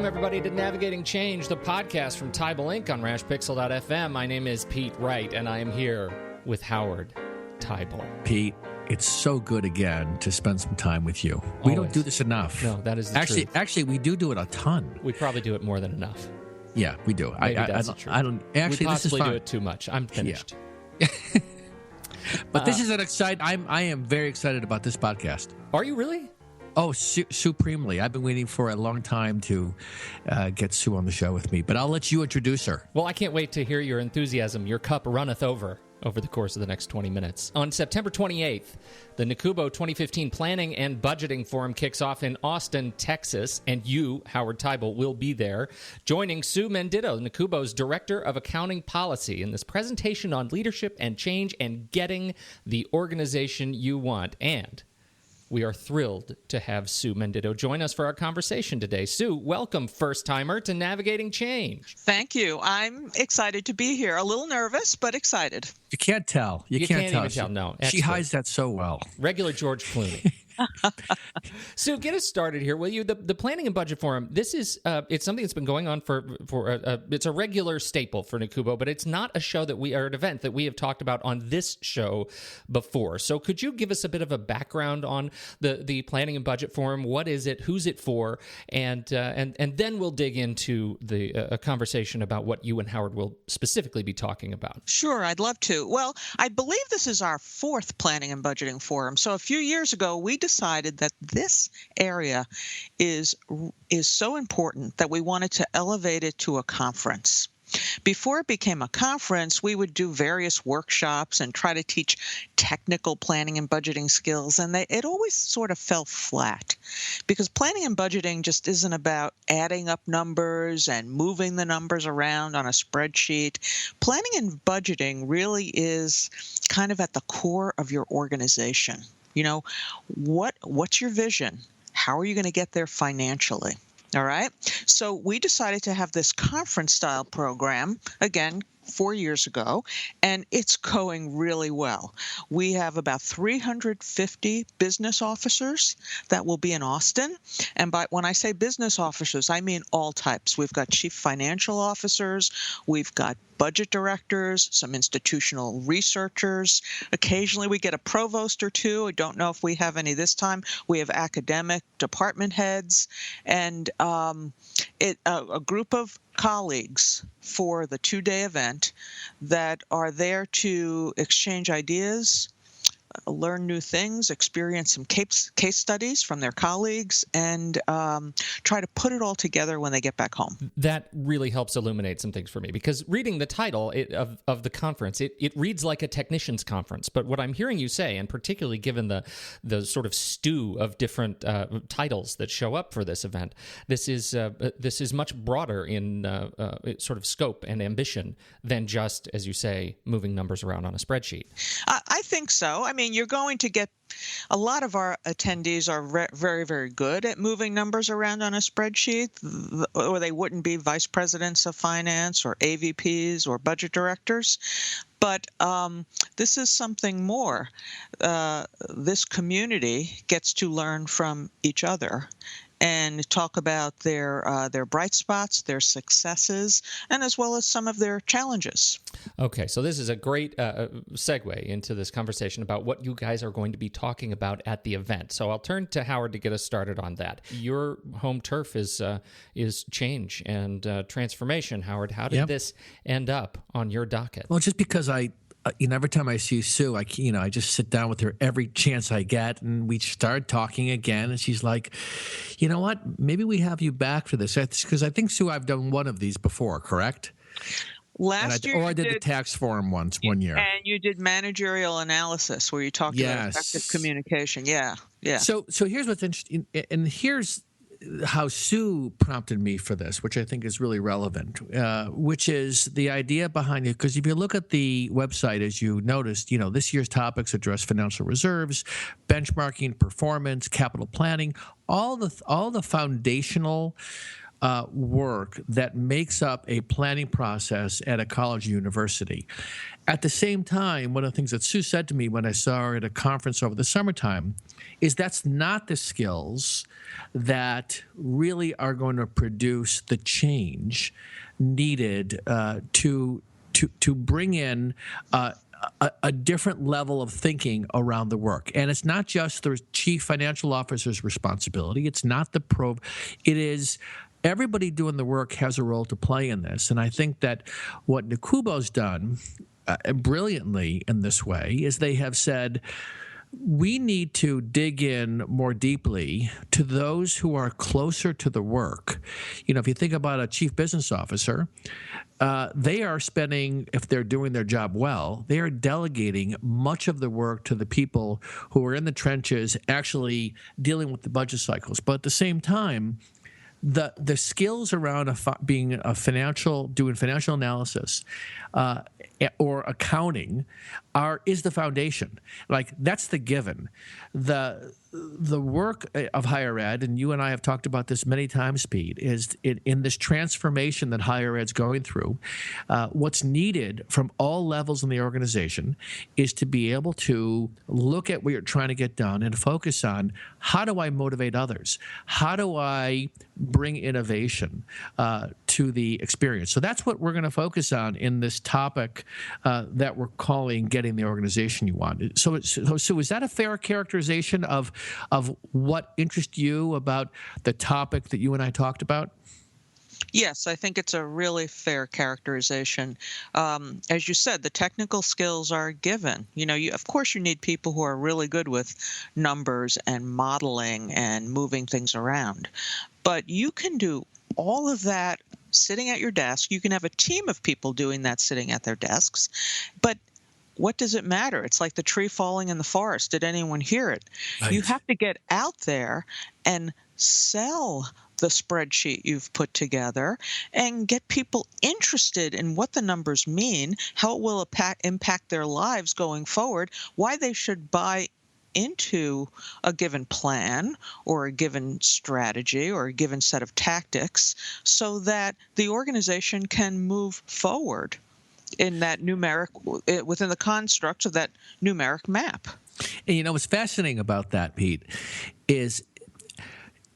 Welcome, everybody, to Navigating Change, the podcast from Tybal Inc. on rashpixel.fm. My name is Pete Wright, and I am here with Howard Tybal. Pete, it's so good again to spend some time with you. We Always. don't do this enough. No, that is the truth. Actually, we do it a ton. We probably do it more than enough. Yeah, we do. Maybe that's the truth. I don't. Actually, we possibly this is fun. do it too much. I'm finished. Yeah. But this is an exciting. I am very excited about this podcast. Are you really? Oh, supremely. I've been waiting for a long time to get Sue on the show with me, but I'll let you introduce her. Well, I can't wait to hear your enthusiasm. Your cup runneth over the course of the next 20 minutes. On September 28th, the NACUBO 2015 Planning and Budgeting Forum kicks off in Austin, Texas, and you, Howard Tybal, will be there, joining Sue Menditto, NACUBO's Director of Accounting Policy, in this presentation on leadership and change and getting the organization you want. And we are thrilled to have Sue Menditto join us for our conversation today. Sue, welcome, first-timer, to Navigating Change. Thank you. I'm excited to be here. A little nervous, but excited. You can't tell. You can't even tell. No, she hides that so well. Regular George Clooney. Sue, get us started here, will you? The Planning and Budget Forum, this is it's something that's been going on for it's a regular staple for NACUBO, but it's not a show an event that we have talked about on this show before. So could you give us a bit of a background on the Planning and Budget Forum? What is it? Who's it for? And then we'll dig into a conversation about what you and Howard will specifically be talking about. Sure, I'd love to. Well, I believe this is our fourth Planning and Budgeting Forum. So a few years ago, we decided that this area is so important that we wanted to elevate it to a conference. Before it became a conference, we would do various workshops and try to teach technical planning and budgeting skills, and it always sort of fell flat because planning and budgeting just isn't about adding up numbers and moving the numbers around on a spreadsheet. Planning and budgeting really is kind of at the core of your organization. You know, what's your vision? How are you going to get there financially? All right. So we decided to have this conference-style program, again, 4 years ago, and it's going really well. We have about 350 business officers that will be in Austin. And when I say business officers, I mean all types. We've got chief financial officers. We've got budget directors, some institutional researchers. Occasionally we get a provost or two. I don't know if we have any this time. We have academic department heads and a group of colleagues for the two-day event that are there to exchange ideas, learn new things, experience some case studies from their colleagues, and try to put it all together when they get back home. That really helps illuminate some things for me, because reading the title of the conference, it reads like a technician's conference. But what I'm hearing you say, and particularly given the sort of stew of different titles that show up for this event, this is much broader in sort of scope and ambition than just, as you say, moving numbers around on a spreadsheet. I think so. I mean, you're going to get a lot of our attendees are very, very good at moving numbers around on a spreadsheet, or they wouldn't be vice presidents of finance or AVPs or budget directors. But this is something more. This community gets to learn from each other and talk about their bright spots, their successes, and as well as some of their challenges. Okay, so this is a great segue into this conversation about what you guys are going to be talking about at the event. So I'll turn to Howard to get us started on that. Your home turf is change and transformation. Howard, how did this end up on your docket? Well, just because every time I see Sue, I just sit down with her every chance I get, and we start talking again. And she's like, "You know what? Maybe we have you back for this." Because I think, Sue, I've done one of these before, correct? Last year, I did the tax forum one year, and you did managerial analysis where you talked about effective communication. Yeah. So here's what's interesting, and here's how Sue prompted me for this, which I think is really relevant, which is the idea behind it. Because if you look at the website, as you noticed, this year's topics address financial reserves, benchmarking, performance, capital planning, all the foundational work that makes up a planning process at a college or university. At the same time, one of the things that Sue said to me when I saw her at a conference over the summertime is that's not the skills that really are going to produce the change needed to bring in a different level of thinking around the work. And it's not just the chief financial officer's responsibility. It's not the it is everybody doing the work has a role to play in this. And I think that what NACUBO's done brilliantly in this way is they have said, we need to dig in more deeply to those who are closer to the work. You know, if you think about a chief business officer, they are spending, if they're doing their job well, they are delegating much of the work to the people who are in the trenches actually dealing with the budget cycles. But at the same time, the skills around doing financial analysis or accounting is the foundation. Like, that's the given. The work of higher ed, and you and I have talked about this many times, Pete, is in this transformation that higher ed's going through. What's needed from all levels in the organization is to be able to look at what you're trying to get done and focus on, how do I motivate others? How do I bring innovation to the experience? So that's what we're going to focus on in this topic that we're calling Getting the Organization You Want. So is that a fair characterization of what interests you about the topic that you and I talked about? Yes, I think it's a really fair characterization. As you said, the technical skills are given. You know, of course, you need people who are really good with numbers and modeling and moving things around. But you can do all of that sitting at your desk. You can have a team of people doing that sitting at their desks. But what does it matter? It's like the tree falling in the forest. Did anyone hear it? Right. You have to get out there and sell the spreadsheet you've put together and get people interested in what the numbers mean, how it will impact their lives going forward, why they should buy into a given plan or a given strategy or a given set of tactics so that the organization can move forward in that within the construct of that numeric map. And you know what's fascinating about that, Pete, is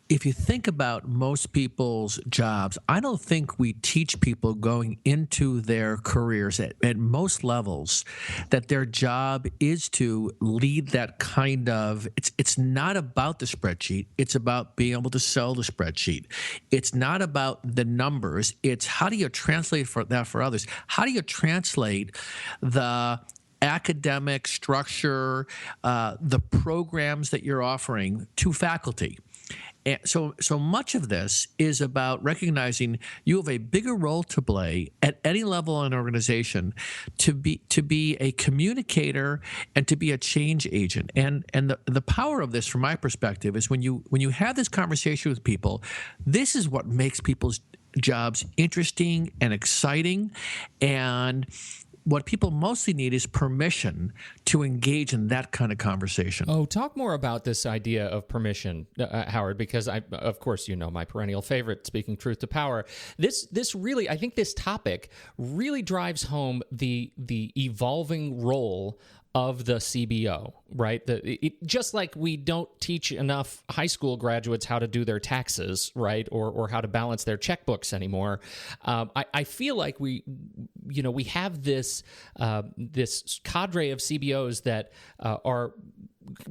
if you think about most people's jobs, I don't think we teach people going into their careers at most levels that their job is to lead that kind of, it's not about the spreadsheet. It's about being able to sell the spreadsheet. It's not about the numbers. It's how do you translate that for others? How do you translate the academic structure, the programs that you're offering to faculty? And so much of this is about recognizing you have a bigger role to play at any level in an organization to be a communicator and to be a change agent. And the power of this, from my perspective, is when you have this conversation with people, this is what makes people's jobs interesting and exciting. And what people mostly need is permission to engage in that kind of conversation. Oh, talk more about this idea of permission, Howard, because of course, you know, my perennial favorite, speaking truth to power. This really, I think this topic really drives home the evolving role of the CBO, right? Just like we don't teach enough high school graduates how to do their taxes, right, or how to balance their checkbooks anymore. I feel like we have this cadre of CBOs that are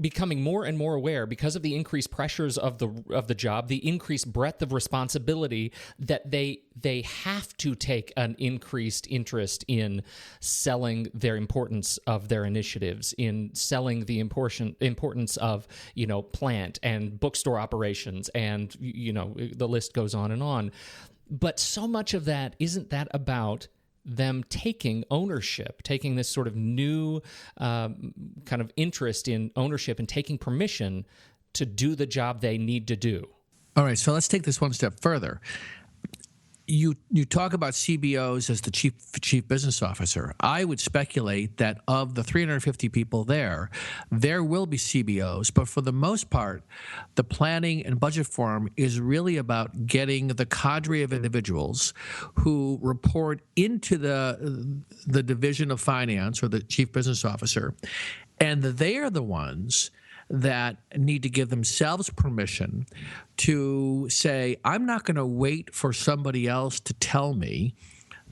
becoming more and more aware, because of the increased pressures of the job, the increased breadth of responsibility, that they have to take an increased interest in selling their importance of their initiatives, in selling the importance of, you know, plant and bookstore operations, and, you know, the list goes on and on. But so much of that, isn't that about them taking ownership, taking this sort of new kind of interest in ownership and taking permission to do the job they need to do? All right, so let's take this one step further. you talk about CBOs as the chief business officer. I would speculate that of the 350 people there will be CBOs, but for the most part, the planning and budget forum is really about getting the cadre of individuals who report into the division of finance or the chief business officer, and they are the ones that need to give themselves permission to say, I'm not going to wait for somebody else to tell me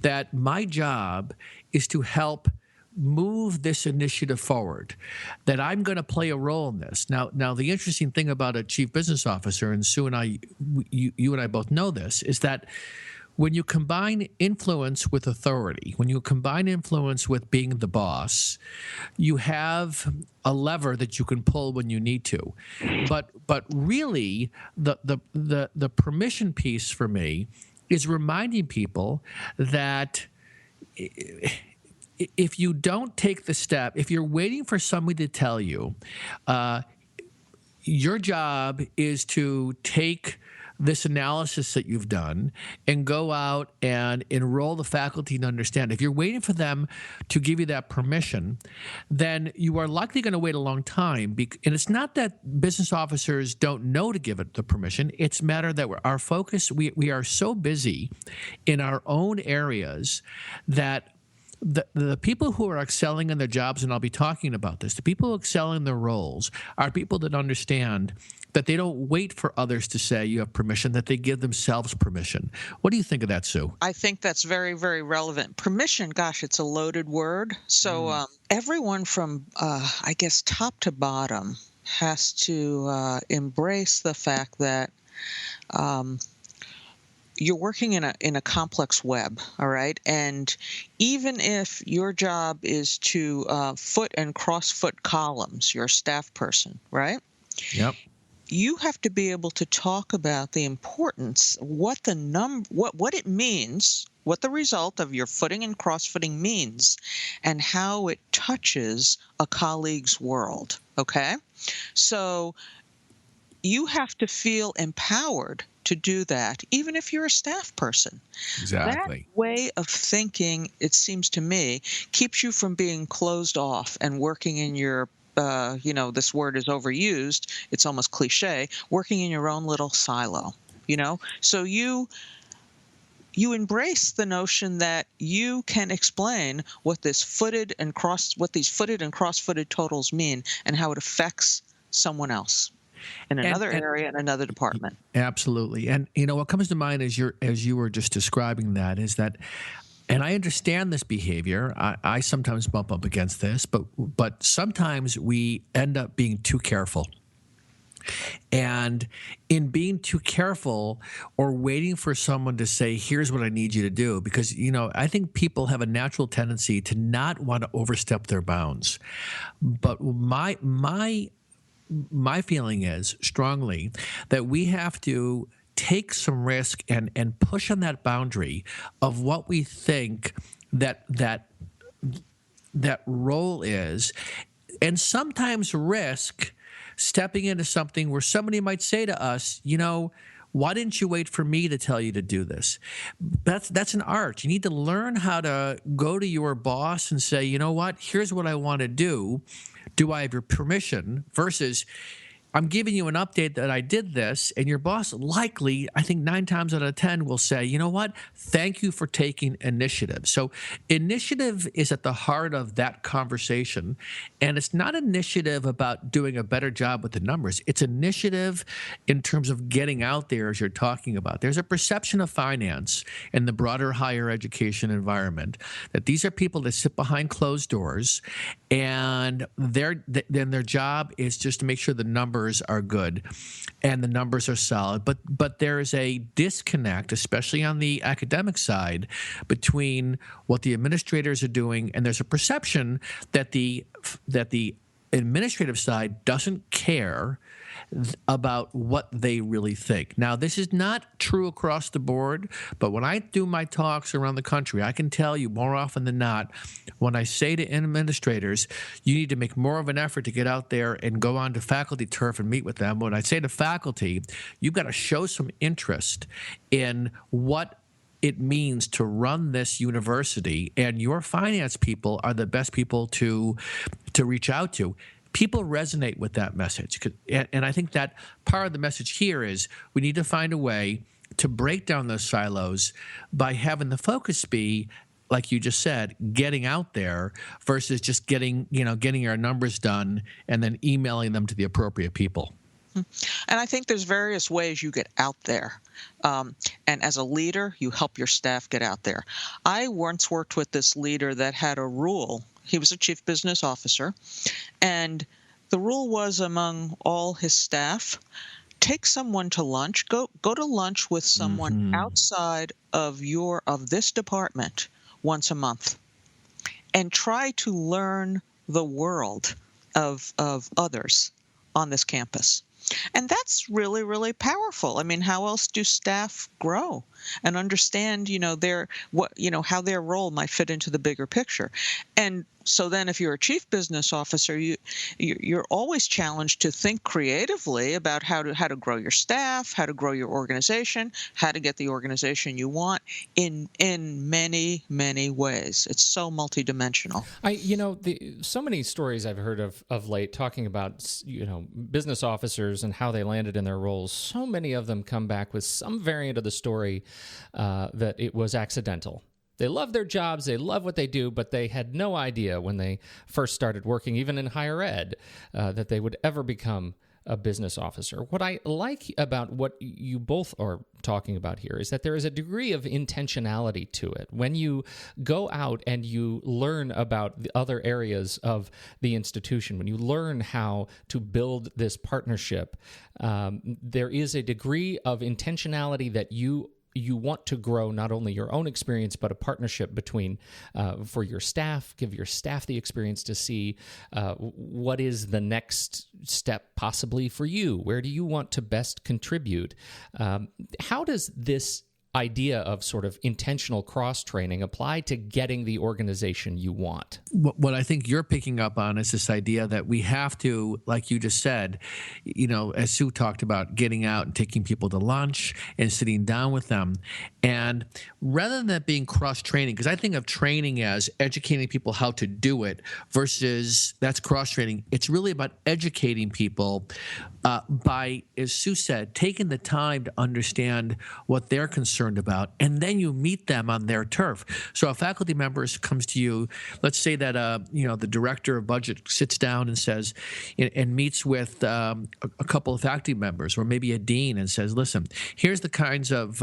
that my job is to help move this initiative forward, that I'm going to play a role in this. Now, the interesting thing about a chief business officer, and Sue and I, you and I both know this, is that when you combine influence with authority, when you combine influence with being the boss, you have a lever that you can pull when you need to. But really, the permission piece for me is reminding people that if you don't take the step, if you're waiting for somebody to tell you, your job is to take this analysis that you've done and go out and enroll the faculty to understand. If you're waiting for them to give you that permission, then you are likely going to wait a long time. And it's not that business officers don't know to give it the permission. It's a matter that our focus, we are so busy in our own areas that the people who are excelling in their jobs, and I'll be talking about this, the people who excel in their roles are people that understand that they don't wait for others to say you have permission, that they give themselves permission. What do you think of that, Sue? I think that's very, very relevant. Permission, gosh, it's a loaded word. So everyone from, I guess, top to bottom has to embrace the fact that you're working in a complex web, all right? And even if your job is to foot and cross-foot columns, you're a staff person, right? Yep. You have to be able to talk about the importance, what it means, what the result of your footing and cross-footing means, and how it touches a colleague's world, okay? So you have to feel empowered to do that, even if you're a staff person. Exactly. That way of thinking, it seems to me, keeps you from being closed off and working in your this word is overused. It's almost cliche, working in your own little silo, So you embrace the notion that you can explain what these footed and cross-footed totals mean and how it affects someone else in another area, in another department. Absolutely. And, what comes to mind as you were just describing that is that, and I understand this behavior. I sometimes bump up against this, but sometimes we end up being too careful. And in being too careful or waiting for someone to say, here's what I need you to do, because, I think people have a natural tendency to not want to overstep their bounds. But my feeling is strongly that we have to take some risk and push on that boundary of what we think that role is, and sometimes risk stepping into something where somebody might say to us, why didn't you wait for me to tell you to do this? That's an art. You need to learn how to go to your boss and say, you know what, here's what I want to do. Do I have your permission? Versus, I'm giving you an update that I did this, and your boss likely, I think 9 times out of 10, will say, you know what, thank you for taking initiative. So initiative is at the heart of that conversation, and it's not initiative about doing a better job with the numbers. It's initiative in terms of getting out there, as you're talking about. There's a perception of finance in the broader higher education environment that these are people that sit behind closed doors, and then their job is just to make sure the numbers are good and the numbers are solid, but there is a disconnect, especially on the academic side, between what the administrators are doing, and there's a perception that the administrative side doesn't care about what they really think. Now, this is not true across the board, but when I do my talks around the country, I can tell you more often than not, when I say to administrators, you need to make more of an effort to get out there and go onto faculty turf and meet with them. When I say to faculty, you've got to show some interest in what it means to run this university, and your finance people are the best people to reach out to. People resonate with that message. And I think that part of the message here is we need to find a way to break down those silos by having the focus be, like you just said, getting out there versus just getting our numbers done and then emailing them to the appropriate people. And I think there's various ways you get out there. And as a leader, you help your staff get out there. I once worked with this leader that had a rule. He was a chief business officer. And the rule was among all his staff, take someone to lunch, go to lunch with someone outside of this department once a month, and try to learn the world of others on this campus. And that's really, really powerful. I mean, how else do staff grow and understand, how their role might fit into the bigger picture? And so then if you're a chief business officer, you're always challenged to think creatively about how to grow your staff, how to grow your organization, how to get the organization you want in many, many ways. It's so multidimensional. So many stories I've heard of late talking about, business officers and how they landed in their roles. So many of them come back with some variant of the story that it was accidental. They love their jobs, they love what they do, but they had no idea when they first started working, even in higher ed, that they would ever become a business officer. What I like about what you both are talking about here is that there is a degree of intentionality to it. When you go out and you learn about the other areas of the institution, when you learn how to build this partnership, there is a degree of intentionality that you want to grow not only your own experience, but a partnership between for your staff, give your staff the experience to see what is the next step possibly for you. Where do you want to best contribute? How does this idea of sort of intentional cross-training apply to getting the organization you want? What I think you're picking up on is this idea that we have to, like you just said, as Sue talked about, getting out and taking people to lunch and sitting down with them. And rather than that being cross-training, because I think of training as educating people how to do it versus that's cross-training, it's really about educating people by, as Sue said, taking the time to understand what they're concerned about, and then you meet them on their turf. So a faculty member comes to you, let's say that the director of budget sits down and says, and meets with a couple of faculty members, or maybe a dean, and says, listen, here's the kinds of,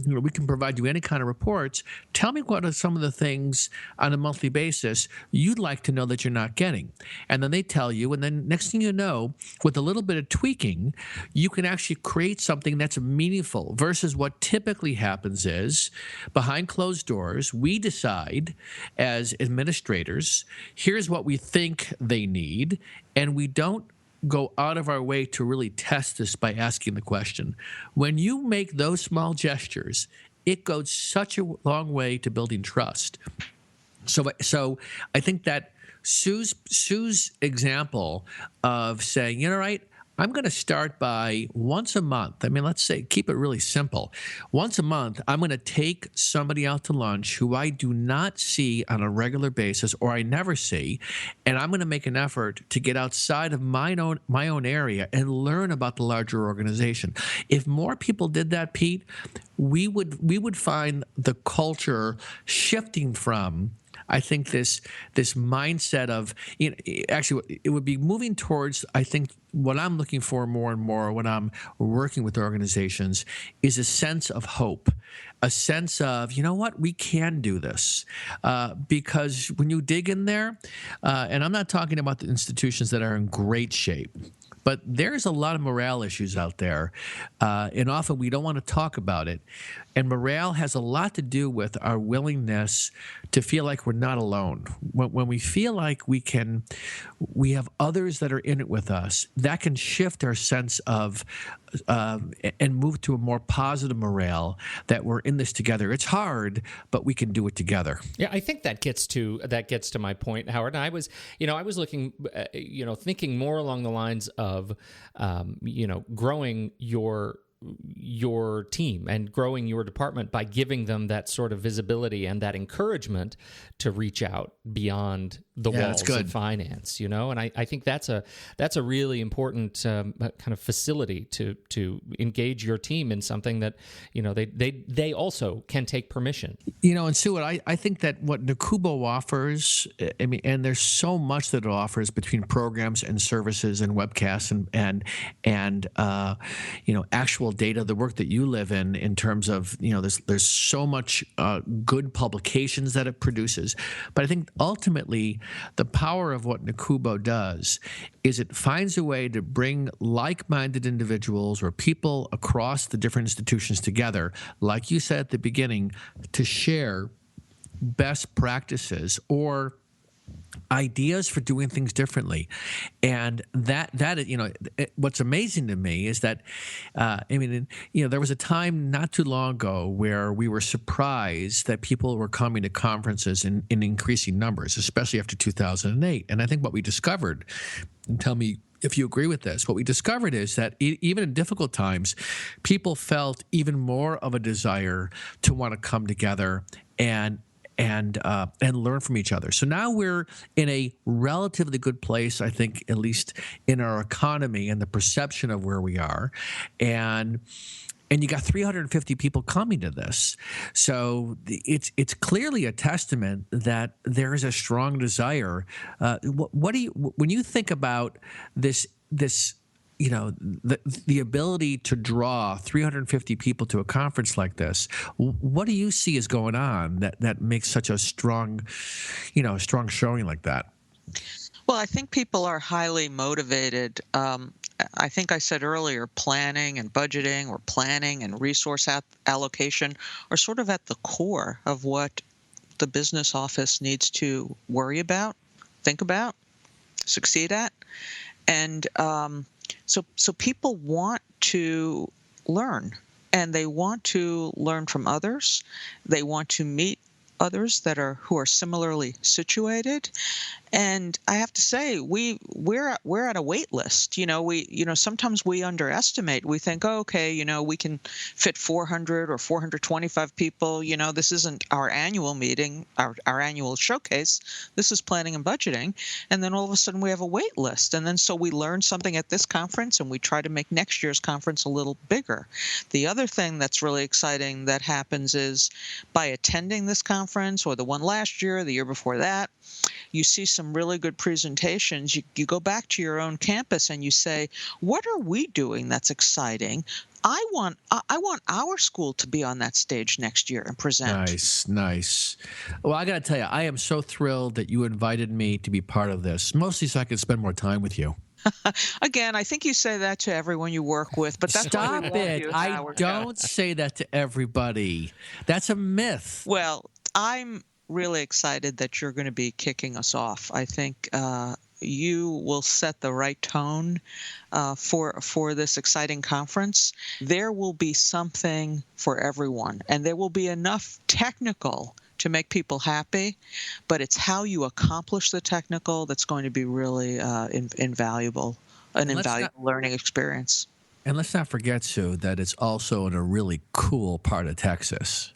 we can provide you any kind of reports. Tell me what are some of the things on a monthly basis you'd like to know that you're not getting. And then they tell you, and then next thing you know, with a little bit of tweaking, you can actually create something that's meaningful versus what typically happens is behind closed doors, we decide as administrators, here's what we think they need, and we don't go out of our way to really test this by asking the question. When you make those small gestures, it goes such a long way to building trust. So I think that Sue's example of saying, right, I'm going to start by once a month. I mean, let's say, keep it really simple. Once a month, I'm going to take somebody out to lunch who I do not see on a regular basis or I never see, and I'm going to make an effort to get outside of my own area and learn about the larger organization. If more people did that, Pete, we would find the culture shifting from, I think, this mindset of, actually, it would be moving towards, I think, what I'm looking for more and more when I'm working with organizations is a sense of hope, a sense of, we can do this. Because when you dig in there, and I'm not talking about the institutions that are in great shape, but there's a lot of morale issues out there, and often we don't want to talk about it. And morale has a lot to do with our willingness to feel like we're not alone. When we feel like we have others that are in it with us, that can shift our sense of and move to a more positive morale that we're in this together. It's hard, but we can do it together. Yeah, I think that gets to my point, Howard. And I was looking, thinking more along the lines of, growing your your team and growing your department by giving them that sort of visibility and that encouragement to reach out beyond the walls of finance, and I think that's a really important kind of facility to engage your team in something that they also can take permission. And Sue, I think that what NACUBO offers, and there's so much that it offers between programs and services and webcasts and actual data, the work that you live in terms of there's so much good publications that it produces, but I think ultimately the power of what NACUBO does is it finds a way to bring like-minded individuals or people across the different institutions together, like you said at the beginning, to share best practices or ideas for doing things differently. And that what's amazing to me is that there was a time not too long ago where we were surprised that people were coming to conferences in increasing numbers, especially after 2008. And I think what we discovered, and tell me if you agree with this, what we discovered is that even in difficult times, people felt even more of a desire to want to come together and learn from each other. So now we're in a relatively good place, I think, at least in our economy and the perception of where we are. And you got 350 people coming to this. So it's clearly a testament that there is a strong desire. What do you, when you think about this the ability to draw 350 people to a conference like this, what do you see is going on that makes such a strong showing like that? Well, I think people are highly motivated. I think I said earlier, planning and budgeting, or planning and resource allocation are sort of at the core of what the business office needs to worry about, think about, succeed at. And so people want to learn, and they want to learn from others. They want to meet others who are similarly situated. And I have to say, we're at a wait list. Sometimes we underestimate. We think, we can fit 400 or 425 people. This isn't our annual meeting, our annual showcase. This is planning and budgeting. And then all of a sudden we have a wait list. And then so we learn something at this conference, and we try to make next year's conference a little bigger. The other thing that's really exciting that happens is by attending this conference, or the one last year, the year before that, you see some really good presentations. You go back to your own campus and you say, what are we doing that's exciting? I want our school to be on that stage next year and present. Nice. Well, I got to tell you, I am so thrilled that you invited me to be part of this, mostly so I could spend more time with you. Again, I think you say that to everyone you work with, but that's Stop it. I don't say that to everybody. That's a myth. Well, I'm really excited that you're going to be kicking us off. I think you will set the right tone for this exciting conference. There will be something for everyone, and there will be enough technical to make people happy, but it's how you accomplish the technical that's going to be really invaluable, invaluable learning experience. And let's not forget, Sue, that it's also in a really cool part of Texas.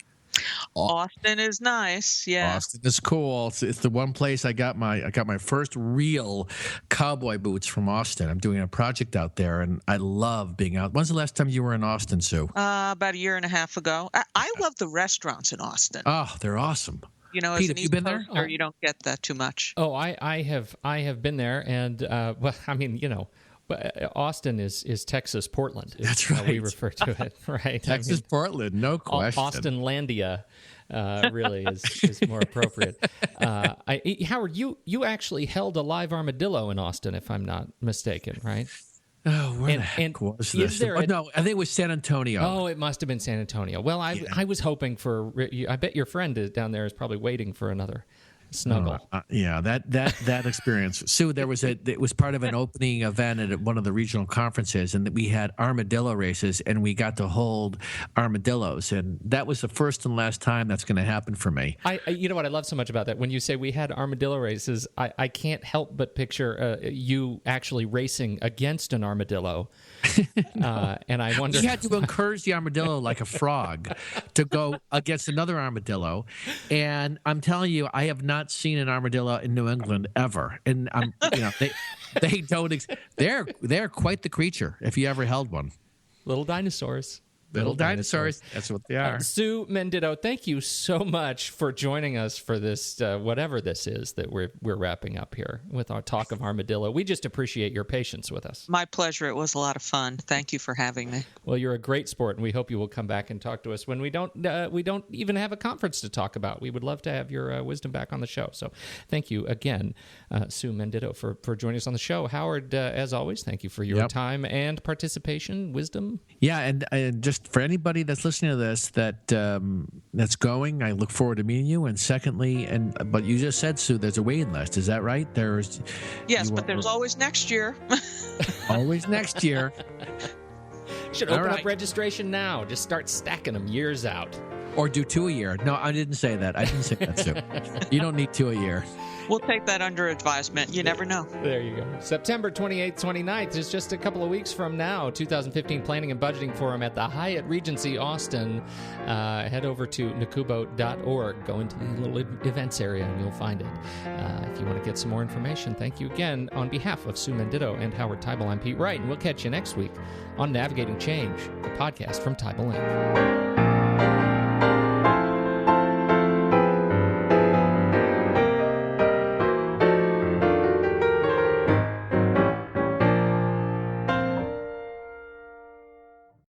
Austin is nice, yeah. Austin is cool. It's the one place I got my first real cowboy boots from Austin. I'm doing a project out there, and I love being out. When's the last time you were in Austin, Sue? About a year and a half ago. I love the restaurants in Austin. Oh, they're awesome. Pete, as an East Coaster, you don't get that too much. Oh, I have been there, and Austin is Texas Portland. That's right. How we refer to it, right? Texas Portland, no question. Austinlandia really is more appropriate. Howard, you actually held a live armadillo in Austin, if I'm not mistaken, right? Oh, where the heck was this? No, I think it was San Antonio. Oh, it must have been San Antonio. Well, I was hoping for. I bet your friend down there is probably waiting for another snuggle. Yeah, that experience. Sue, it was part of an opening event at one of the regional conferences, and we had armadillo races, and we got to hold armadillos, and that was the first and last time that's going to happen for me. You know what I love so much about that? When you say we had armadillo races, I can't help but picture you actually racing against an armadillo. And I wonder... You had to encourage the armadillo like a frog to go against another armadillo. And I'm telling you, I have not seen an armadillo in New England ever. And they don't... They're quite the creature if you ever held one. Little dinosaurs. Little dinosaurs. That's what they are. Sue Menditto, thank you so much for joining us for this, whatever this is that we're wrapping up here with our talk of armadillo. We just appreciate your patience with us. My pleasure. It was a lot of fun. Thank you for having me. Well, you're a great sport, and we hope you will come back and talk to us when we don't even have a conference to talk about. We would love to have your wisdom back on the show. So thank you again, Sue Menditto, for joining us on the show. Howard, as always, thank you for your time and participation, wisdom. Yeah, and just for anybody that's listening to this that's going, I look forward to meeting you. And secondly, but you just said, Sue, there's a waiting list. Is that right? Yes, but there's always next year. Always next year. Should open up registration now. Just start stacking them years out. Or do 2 a year. No, I didn't say that. I didn't say that, Sue. You don't need 2 a year. We'll take that under advisement. You never know. There you go. September 28th, 29th is just a couple of weeks from now. 2015 Planning and Budgeting Forum at the Hyatt Regency Austin. Head over to NACUBO.org. Go into the little events area and you'll find it. If you want to get some more information, thank you again. On behalf of Sue Menditto and Howard Teibel, I'm Pete Wright, and we'll catch you next week on Navigating Change, the podcast from Teibel Inc.